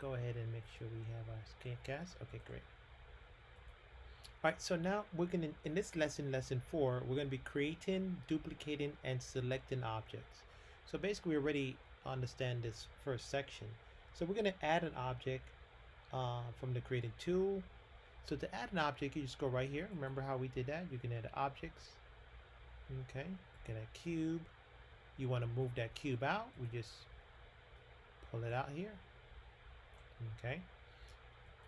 go ahead and make sure we have our screencast. Okay, great. All right, so now we're gonna, in this lesson, lesson 4, we're gonna be creating, duplicating, and selecting objects. So basically, we already understand this first section. So we're gonna add an object from the creating tool. So to add an object, you just go right here. Remember how we did that? You can add objects. Okay, get a cube. You want to move that cube out, we just pull it out here. Okay,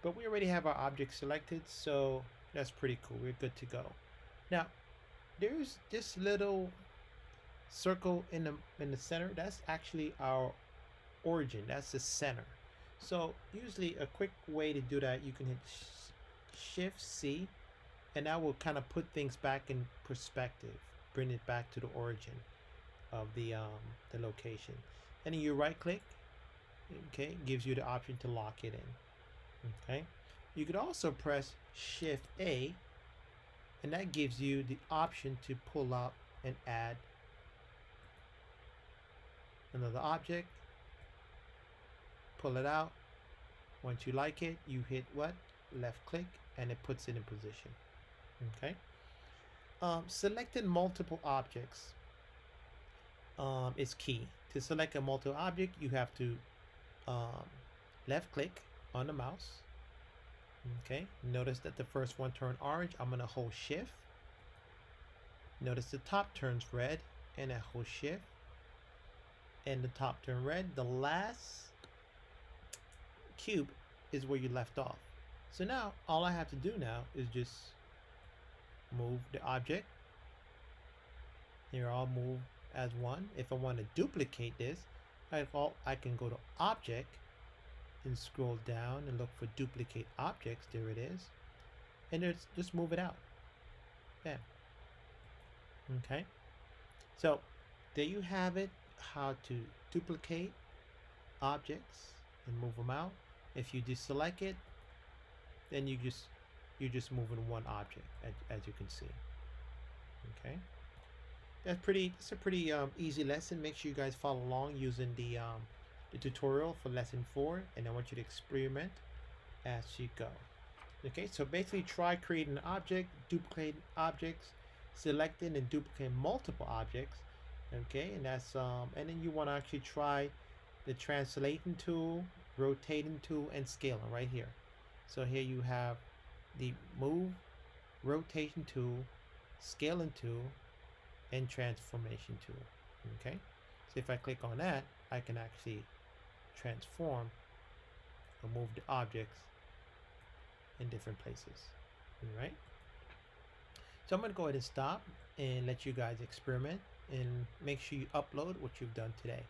but we already have our object selected, so that's pretty cool. We're good to go. Now there's this little circle in the center. That's actually our origin. That's the center. So usually a quick way to do that, you can hit Shift C, and that will kind of put things back in perspective, bring it back to the origin of the location. And then you right click, okay, gives you the option to lock it in. Okay, you could also press Shift A, and that gives you the option to pull up and add another object, pull it out. Once you like it, you hit what? Left click, and it puts it in position. Okay, selecting multiple objects is key. To select a multiple object, you have to left click on the mouse. Okay, notice that the first one turned orange. I'm gonna hold shift. Notice the top turns red, and I hold shift, and the top turn red. The last cube is where you left off. So now all I have to do now is just move the object. They're all moved as one. If I want to duplicate this, I can go to object and scroll down and look for duplicate objects. There it is, and just move it out. Bam. Okay, so there you have it, how to duplicate objects and move them out. If you deselect it, then you're just moving one object, as you can see. Okay, it's a pretty easy lesson. Make sure you guys follow along using the tutorial for lesson 4, and I want you to experiment as you go. Okay, so basically try creating an object, duplicating objects, selecting and duplicating multiple objects. Okay, and that's and then you want to actually try the translating tool, rotating tool, and scaling right here. So here you have the move, rotation tool, scaling tool, and transformation tool. Okay, so if I click on that, I can actually transform or move the objects in different places. All right, so I'm going to go ahead and stop and let you guys experiment, and make sure you upload what you've done today.